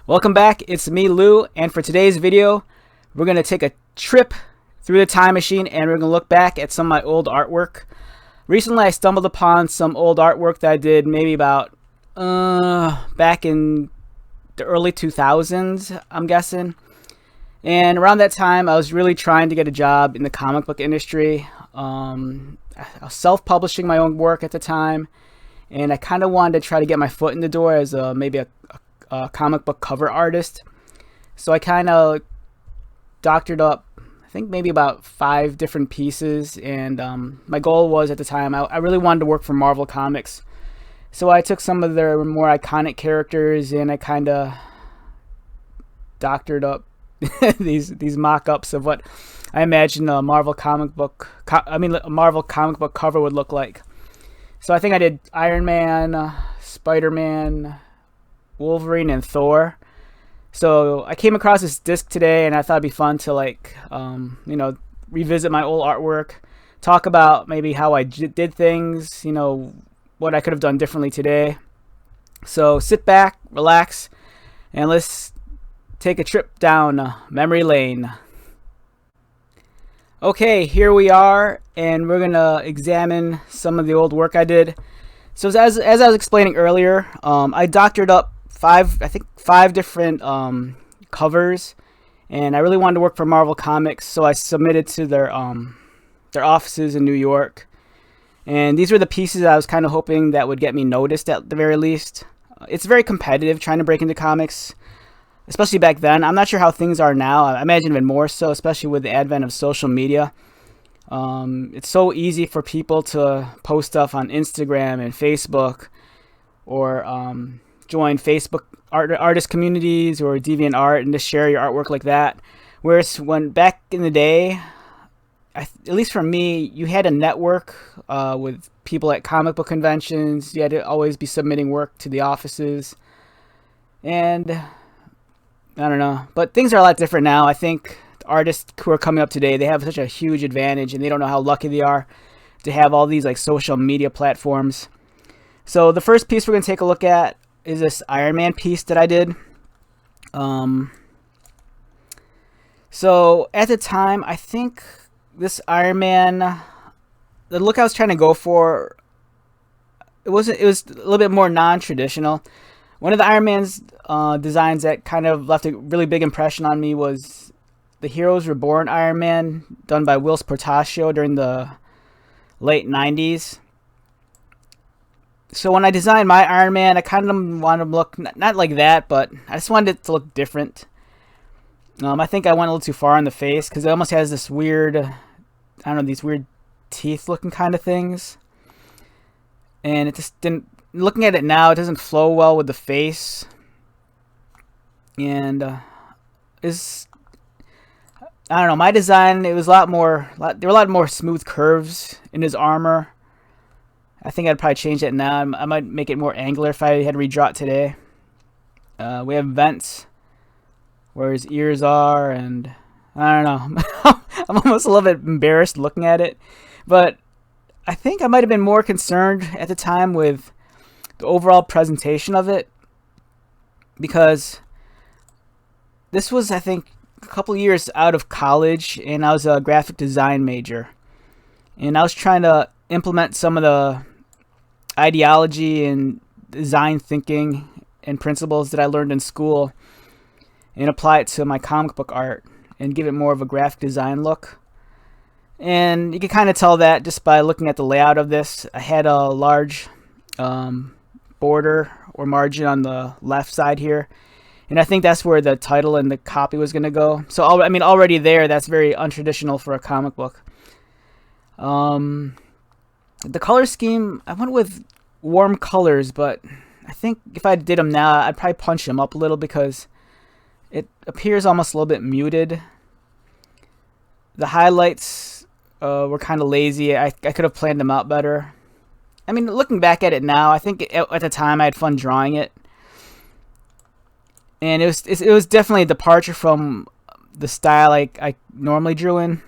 Welcome back, it's me Lou, and for today's video we're going to take a trip through the time machine and we're going to look back at some of my old artwork. Recently I stumbled upon some old artwork that I did maybe about back in the early 2000s, I'm guessing. And around that time I was really trying to get a job in the comic book industry. I was self-publishing my own work at the time, and I kind of wanted to try to get my foot in the door as maybe a comic book cover artist. So I kind of doctored up, I think maybe about 5 different pieces, and my goal was at the time I really wanted to work for Marvel Comics. So I took some of their more iconic characters and I kind of doctored up these mock-ups of what I imagine a Marvel comic book cover would look like. So I think I did Iron Man, SpiderMan, Wolverine, and Thor. So I came across this disc today and I thought it'd be fun to revisit my old artwork, talk about maybe how I did things, what I could have done differently today. So sit back, relax, and let's take a trip down memory lane. Okay, here we are, and we're gonna examine some of the old work I did. So as I was explaining earlier, I doctored up 5 different covers, and I really wanted to work for Marvel Comics, so I submitted to their offices in New York. And these were the pieces I was kind of hoping that would get me noticed at the very least. It's very competitive trying to break into comics, especially back then. I'm not sure how things are now. I imagine even more so, especially with the advent of social media. It's so easy for people to post stuff on Instagram and Facebook, or join Facebook artist communities or DeviantArt and just share your artwork like that. Whereas when back in the day, at least for me, you had a network with people at comic book conventions. You had to always be submitting work to the offices, and I don't know, but things are a lot different now. I think the artists who are coming up today, they have such a huge advantage, and they don't know how lucky they are to have all these like social media platforms. So the first piece we're going to take a look at is this Iron Man piece that I did. So at the time, I think this Iron Man, the look I was trying to go for, it was a little bit more non-traditional. One of the Iron Man's designs that kind of left a really big impression on me was the Heroes Reborn Iron Man, done by Will Portacio during the late 90s. So when I designed my Iron Man, I kind of wanted him to look not like that, but I just wanted it to look different. I think I went a little too far in the face because it almost has this weird, I don't know, these weird teeth looking kind of things. And it just didn't, looking at it now, it doesn't flow well with the face. And I don't know, my design, it was there were a lot more smooth curves in his armor. I think I'd probably change that now. I might make it more angular if I had to redraw it today. We have vents where his ears are, and I don't know. I'm almost a little bit embarrassed looking at it, but I think I might have been more concerned at the time with the overall presentation of it, because this was, I think, a couple years out of college, and I was a graphic design major, and I was trying to implement some of the ideology and design thinking and principles that I learned in school and apply it to my comic book art and give it more of a graphic design look. And you can kind of tell that just by looking at the layout of this. I had a large border or margin on the left side here, and I think that's where the title and the copy was going to go. So already there, that's very untraditional for a comic book. The color scheme, I went with warm colors, but I think if I did them now, I'd probably punch them up a little because it appears almost a little bit muted. The highlights were kind of lazy. I could have planned them out better. I mean, looking back at it now, I think at the time I had fun drawing it. And it was definitely a departure from the style I normally drew in.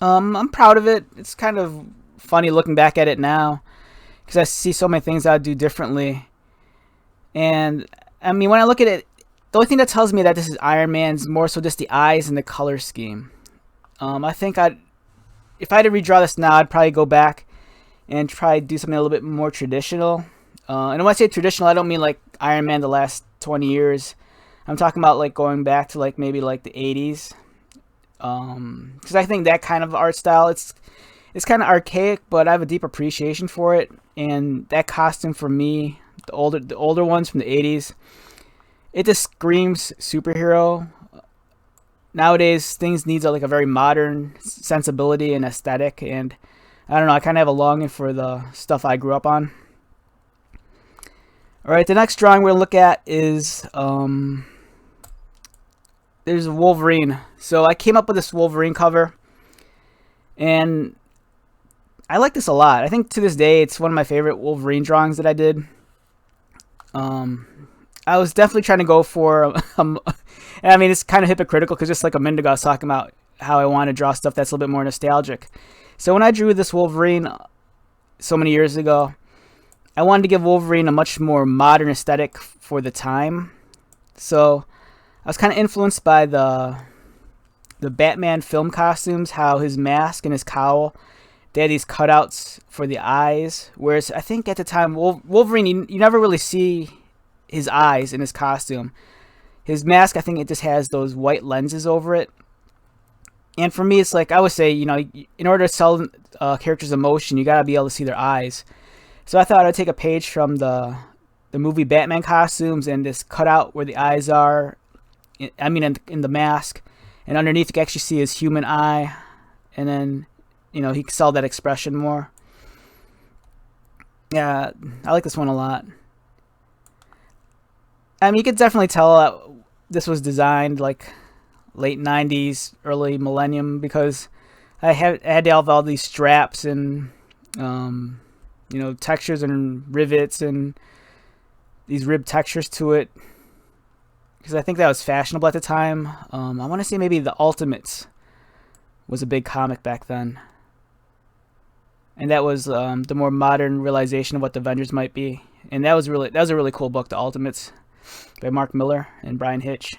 I'm proud of it. It's kind of funny looking back at it now because I see so many things I'd do differently. And I mean, when I look at it, the only thing that tells me that this is Iron Man's more so just the eyes and the color scheme. I think if I had to redraw this now, I'd probably go back and try to do something a little bit more traditional. And when I say traditional, I don't mean like Iron Man the last 20 years. I'm talking about like going back to like maybe like the 80s. Because I think that kind of art style, it's kind of archaic, but I have a deep appreciation for it. And that costume for me, the older ones from the 80s, it just screams superhero. Nowadays, things need like a very modern sensibility and aesthetic, and I don't know, I kind of have a longing for the stuff I grew up on. All right, the next drawing we're gonna look at is there's Wolverine. So I came up with this Wolverine cover, and I like this a lot. I think to this day it's one of my favorite Wolverine drawings that I did. I was definitely trying to go for I mean, it's kind of hypocritical because just like a minute ago I was talking about how I want to draw stuff that's a little bit more nostalgic. So when I drew this Wolverine so many years ago, I wanted to give Wolverine a much more modern aesthetic for the time. So I was kind of influenced by the Batman film costumes, how his mask and his cowl, they had these cutouts for the eyes. Whereas I think at the time, Wolverine, you never really see his eyes in his costume. His mask, I think it just has those white lenses over it. And for me, it's like I always say, you know, in order to sell characters emotion, you gotta be able to see their eyes. So I thought I'd take a page from the movie Batman costumes and just cut out where the eyes are. I mean, in the mask, and underneath you can actually see his human eye, and then, you know, he can sell that expression more. Yeah, I like this one a lot. I mean, you could definitely tell that this was designed like late 90s, early millennium, because I had to have all these straps and, you know, textures and rivets and these rib textures to it, because I think that was fashionable at the time. I want to say maybe the Ultimates was a big comic back then. And that was the more modern realization of what the Avengers might be. And that was a really cool book, The Ultimates, by Mark Miller and Brian Hitch.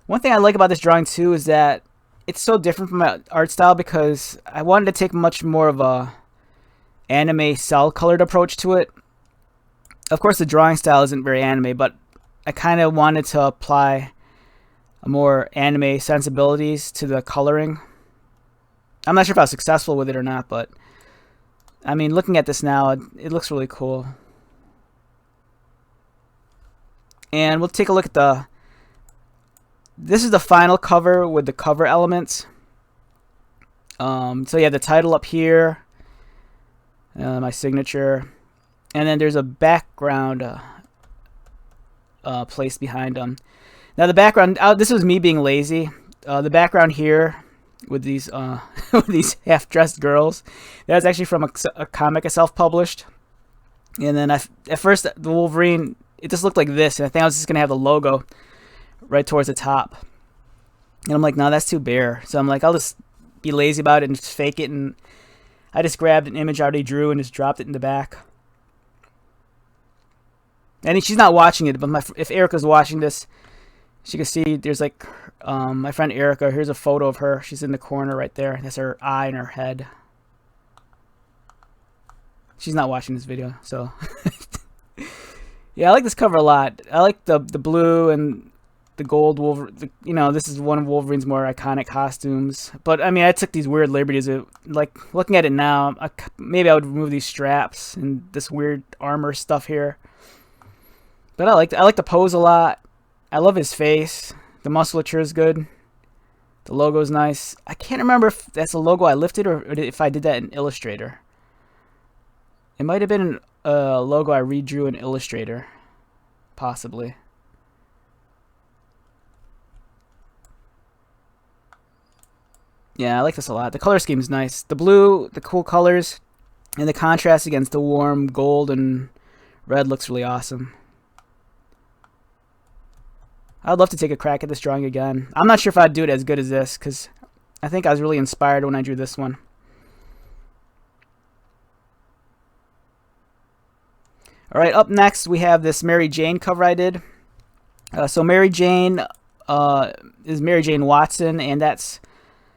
One thing I like about this drawing too is that it's so different from my art style, because I wanted to take much more of a anime cell colored approach to it. Of course, the drawing style isn't very anime, but I kind of wanted to apply a more anime sensibilities to the coloring. I'm not sure if I was successful with it or not, but I mean, looking at this now, it looks really cool. And we'll take a look at this is the final cover with the cover elements. So you have the title up here, my signature, and then there's a background placed behind them. Now the background, this was me being lazy. The background here with these with these half-dressed girls, that was actually from a comic I self-published. And then at first the Wolverine, it just looked like this, and I think I was just gonna have the logo right towards the top. And I'm like, no, that's too bare. So I'm like, I'll just be lazy about it and just fake it. And I just grabbed an image I already drew and just dropped it in the back. And she's not watching it, but if Erica's watching this, she can see there's like my friend Erica. Here's a photo of her. She's in the corner right there. That's her eye and her head. She's not watching this video, so yeah, I like this cover a lot. I like the blue and the gold Wolverine. You know, this is one of Wolverine's more iconic costumes. But I mean, I took these weird liberties. Like looking at it now, maybe I would remove these straps and this weird armor stuff here. But I like the pose a lot. I love his face. The musculature is good. The logo is nice. I can't remember if that's a logo I lifted or if I did that in Illustrator. It might have been a logo I redrew in Illustrator, possibly. Yeah, I like this a lot. The color scheme is nice. The blue, the cool colors, and the contrast against the warm gold and red looks really awesome. I'd love to take a crack at this drawing again. I'm not sure if I'd do it as good as this, because I think I was really inspired when I drew this one. All right, up next we have this Mary Jane cover I did. So Mary Jane is Mary Jane Watson, and that's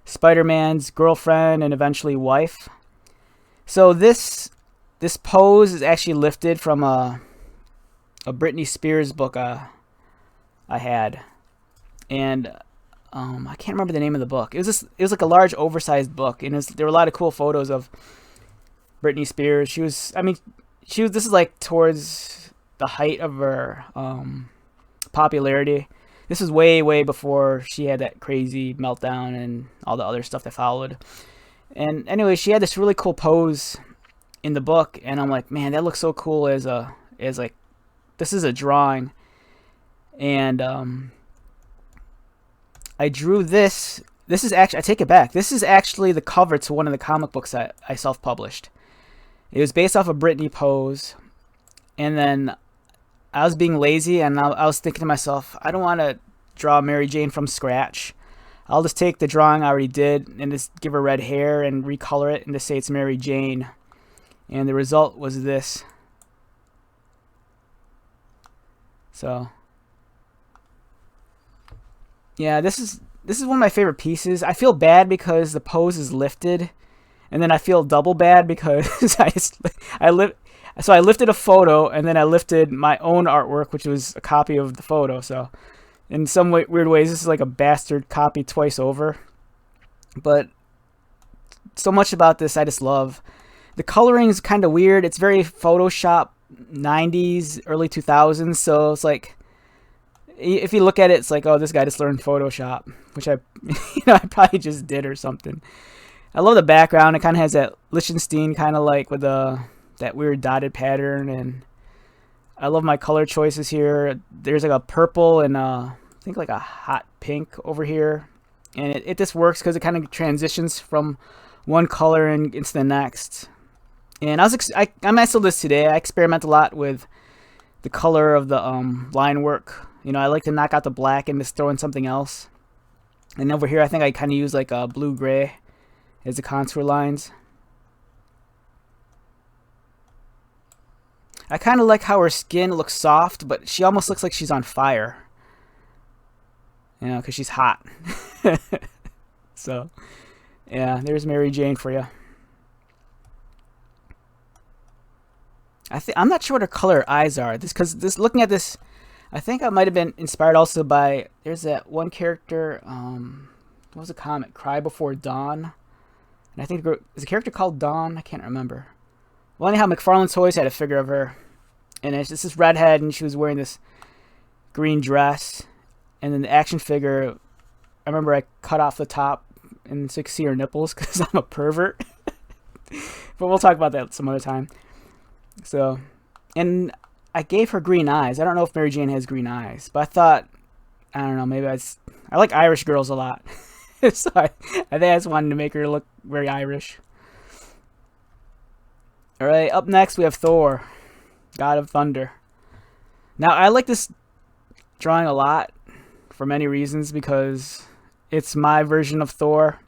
Spider-Man's girlfriend and eventually wife. So this pose is actually lifted from a Britney Spears book I had, and I can't remember the name of the book. It was like a large, oversized book, and there were a lot of cool photos of Britney Spears. This is like towards the height of her popularity. This is way, way before she had that crazy meltdown and all the other stuff that followed. And anyway, she had this really cool pose in the book, and I'm like, man, that looks so cool as like, this is a drawing. And I drew this. This is actually, I take it back. This is actually the cover to one of the comic books I self-published. It was based off a Britney pose, and then I was being lazy, and I was thinking to myself, I don't want to draw Mary Jane from scratch. I'll just take the drawing I already did and just give her red hair and recolor it and just say it's Mary Jane. And the result was this. So, yeah, this is one of my favorite pieces. I feel bad because the pose is lifted, and then I feel double bad because I lifted a photo, and then I lifted my own artwork, which was a copy of the photo. So in some weird ways, this is like a bastard copy twice over. But so much about this I just love. The coloring is kind of weird. It's very Photoshop 90s, early 2000s. So it's like, if you look at it, it's like, oh, this guy just learned Photoshop, which I probably just did or something. I love the background. It kind of has that Lichtenstein kind of like with that weird dotted pattern, and I love my color choices here. There's like a purple and I think like a hot pink over here, and it just works because it kind of transitions from one color and into the next. And I messed with this today. I experiment a lot with the color of the line work. I like to knock out the black and just throw in something else. And over here, I think I kind of use like a blue-gray as the contour lines. I kind of like how her skin looks soft, but she almost looks like she's on fire. Because she's hot. So, yeah, there's Mary Jane for you. I'm not sure what her color eyes are. Looking at this, I think I might have been inspired also by, there's that one character, what was the comic? Cry Before Dawn. And I think is a character called Dawn? I can't remember. Well, anyhow, McFarlane Toys had a figure of her, and it's just this redhead, and she was wearing this green dress. And then the action figure, I remember I cut off the top and so you could see her nipples because I'm a pervert. But we'll talk about that some other time. So, and I gave her green eyes. I don't know if Mary Jane has green eyes, but I thought, I don't know, maybe I like Irish girls a lot. So I think I just wanted to make her look very Irish. Alright, up next we have Thor, God of Thunder. Now, I like this drawing a lot for many reasons because it's my version of Thor.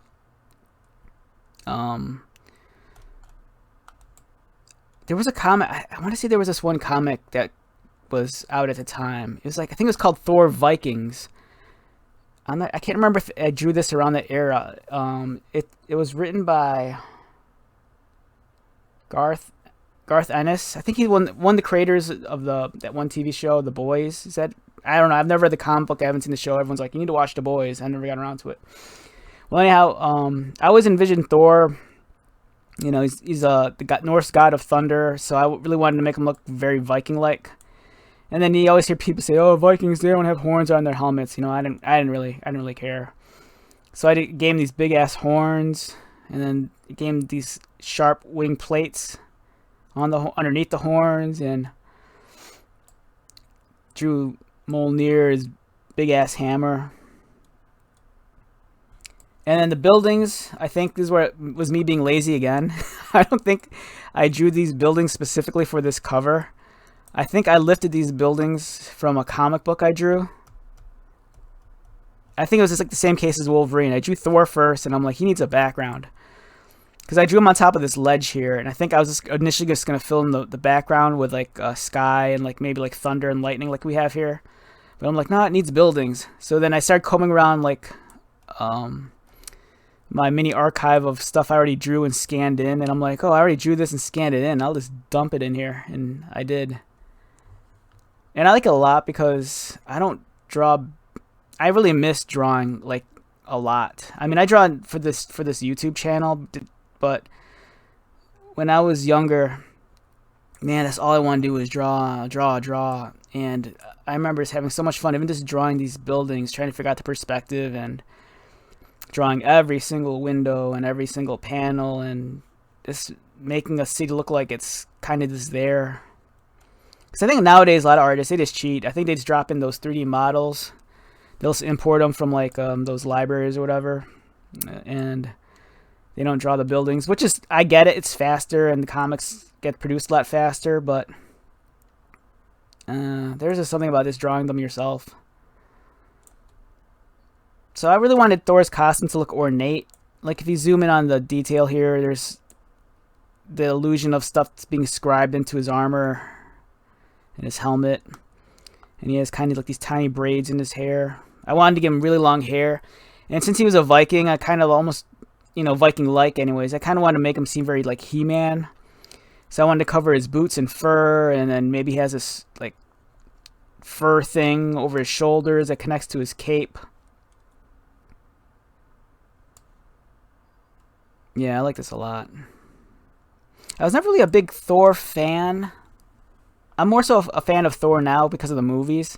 There was a comic, I want to say there was this one comic that was out at the time. It was like, I think it was called Thor Vikings. I can't remember if I drew this around that era. It was written by Garth Ennis. I think he one of the creators of that one TV show, The Boys. Is that, I don't know. I've never read the comic book. I haven't seen the show. Everyone's like, you need to watch The Boys. I never got around to it. Well, anyhow, I always envisioned Thor. He's the Norse god of thunder. So I really wanted to make him look very Viking-like. And then you always hear people say, "Oh, Vikings, they don't have horns on their helmets." I didn't really care. So I gave him these big ass horns, and then gave him these sharp wing plates underneath the horns, and drew Mjolnir's big ass hammer. And then the buildings, I think this is where it was me being lazy again. I don't think I drew these buildings specifically for this cover. I think I lifted these buildings from a comic book I drew. I think it was just like the same case as Wolverine. I drew Thor first, and I'm like, he needs a background. because I drew him on top of this ledge here, and I think I was just initially just gonna fill in the background with like sky and like maybe like thunder and lightning like we have here. But I'm like, no, it needs buildings. So then I started combing around like my mini archive of stuff I already drew and scanned in, and I'm like, oh, I already drew this and scanned it in. I'll just dump it in here, and I did. And I like it a lot because I don't draw. I really miss drawing like a lot. I mean, I draw for this YouTube channel, but when I was younger, man, that's all I wanted to do was draw. And I remember just having so much fun, even just drawing these buildings, trying to figure out the perspective and drawing every single window and every single panel and just making a city look like it's kind of just there. Because I think nowadays a lot of artists, they just cheat. I think they just drop in those 3D models. They'll import them from like those libraries or whatever, and they don't draw the buildings, which is, I get it, it's faster and the comics get produced a lot faster, but there's just something about this drawing them yourself. So I really wanted Thor's costume to look ornate. Like if you zoom in on the detail here, there's the illusion of stuff that's being scribed into his armor and his helmet. And he has kind of like these tiny braids in his hair. I wanted to give him really long hair. And since he was a Viking, I kind of almost, you know, Viking-like anyways, I kind of wanted to make him seem very like He-Man. So I wanted to cover his boots in fur, and then maybe he has this like fur thing over his shoulders that connects to his cape. Yeah, I like this a lot. I was never really a big Thor fan. I'm more so a fan of Thor now because of the movies,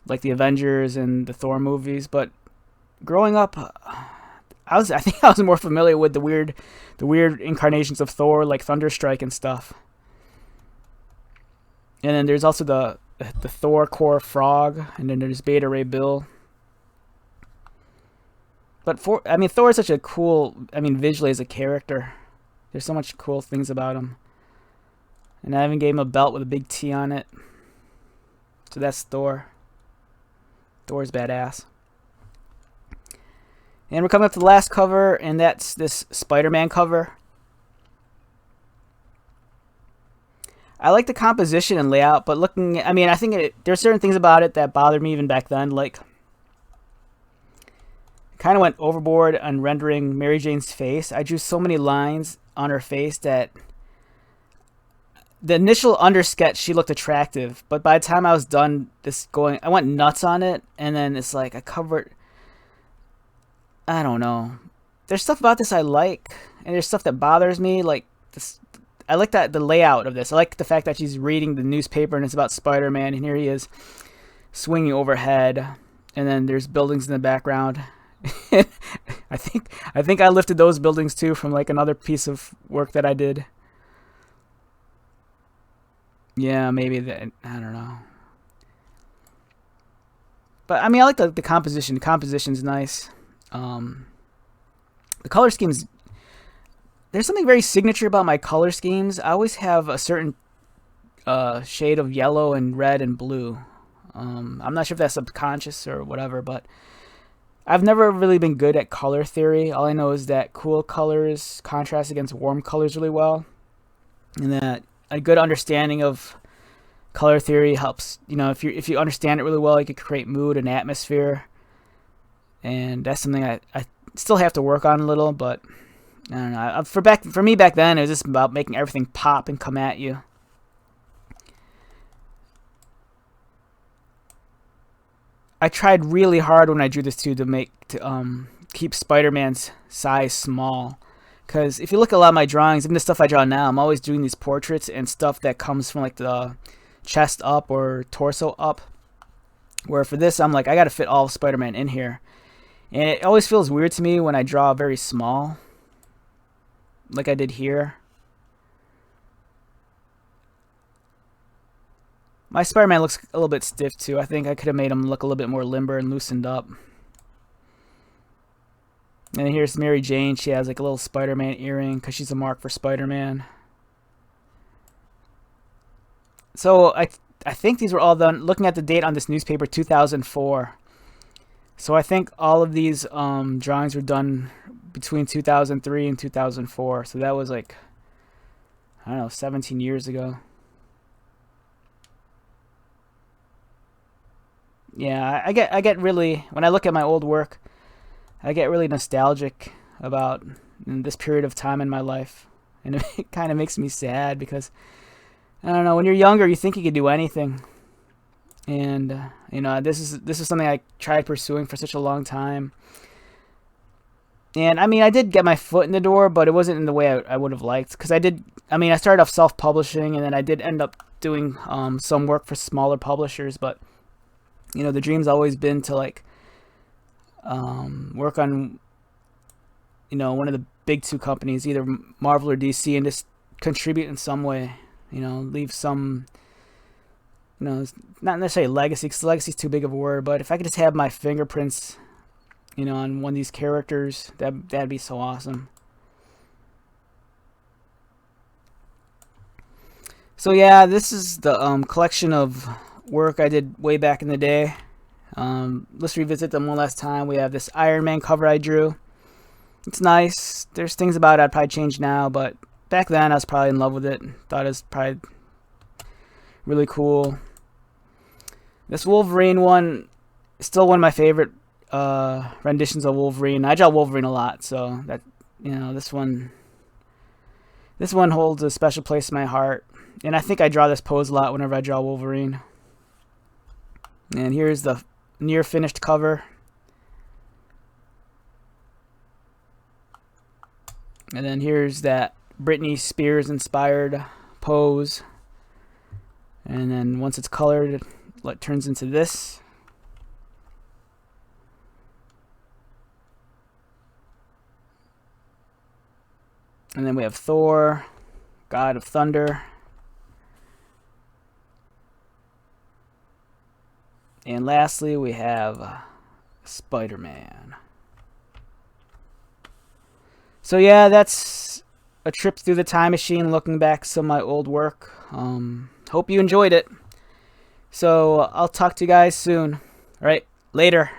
like the Avengers and the Thor movies. But growing up, I think I was more familiar with the weird incarnations of Thor, like Thunderstrike and stuff. And then there's also the Thor core frog, and then there's Beta Ray Bill. But Thor is such a cool, visually as a character, there's so much cool things about him. And I even gave him a belt with a big T on it. So that's Thor. Thor's badass. And we're coming up to the last cover, and that's this SpiderMan cover. I like the composition and layout, but I think there's certain things about it that bothered me even back then, like kind of went overboard on rendering Mary Jane's face. I drew so many lines on her face that the initial undersketch, she looked attractive, but by the time I was done I went nuts on it, and then it's like I covered, I don't know. There's stuff about this I like, and there's stuff that bothers me, like this. I like the layout of this. I like the fact that she's reading the newspaper and it's about Spider-Man, and here he is swinging overhead, and then there's buildings in the background. I think I lifted those buildings too from like another piece of work that I did. Yeah, maybe that. I don't know. But I like the composition. The composition's nice. The color schemes. There's something very signature about my color schemes. I always have a certain shade of yellow and red and blue. I'm not sure if that's subconscious or whatever, but I've never really been good at color theory. All I know is that cool colors contrast against warm colors really well, and that a good understanding of color theory helps. If you understand it really well, you can create mood and atmosphere, and that's something I still have to work on a little. But I don't know. For me back then, it was just about making everything pop and come at you. I tried really hard when I drew this too to keep Spider-Man's size small, because if you look at a lot of my drawings, even the stuff I draw now, I'm always doing these portraits and stuff that comes from like the chest up or torso up, where for this I'm like, I gotta fit all of Spider-Man in here, and it always feels weird to me when I draw very small like I did here. My Spider-Man looks a little bit stiff too. I think I could have made him look a little bit more limber and loosened up. And here's Mary Jane. She has like a little Spider-Man earring because she's a mark for Spider-Man. So I think these were all done. Looking at the date on this newspaper, 2004. So I think all of these drawings were done between 2003 and 2004. So that was like, I don't know, 17 years ago. Yeah, I get really, when I look at my old work, I get really nostalgic about this period of time in my life, and it kind of makes me sad because I don't know. When you're younger, you think you could do anything, and this is something I tried pursuing for such a long time. And I mean, I did get my foot in the door, but it wasn't in the way I would have liked. Because I did, I mean, I started off self-publishing, and then I did end up doing some work for smaller publishers. But the dream's always been to like work on one of the big two companies, either Marvel or DC, and just contribute in some way. Leave some. Not necessarily legacy, because legacy is too big of a word. But if I could just have my fingerprints on one of these characters, that'd be so awesome. So yeah, this is the collection of work I did way back in the day. Let's revisit them one last time. We have this Iron Man cover I drew. It's nice. There's things about it I'd probably change now, but back then I was probably in love with it. Thought it was probably really cool. This Wolverine one is still one of my favorite renditions of Wolverine. I draw Wolverine a lot, so that this one holds a special place in my heart. And I think I draw this pose a lot whenever I draw Wolverine. And here's the near finished cover. And then here's that Britney Spears inspired pose. And then once it's colored, it turns into this. And then we have Thor, God of Thunder. And lastly, we have SpiderMan. So yeah, that's a trip through the time machine, looking back some of my old work. Hope you enjoyed it. So I'll talk to you guys soon. All right, later.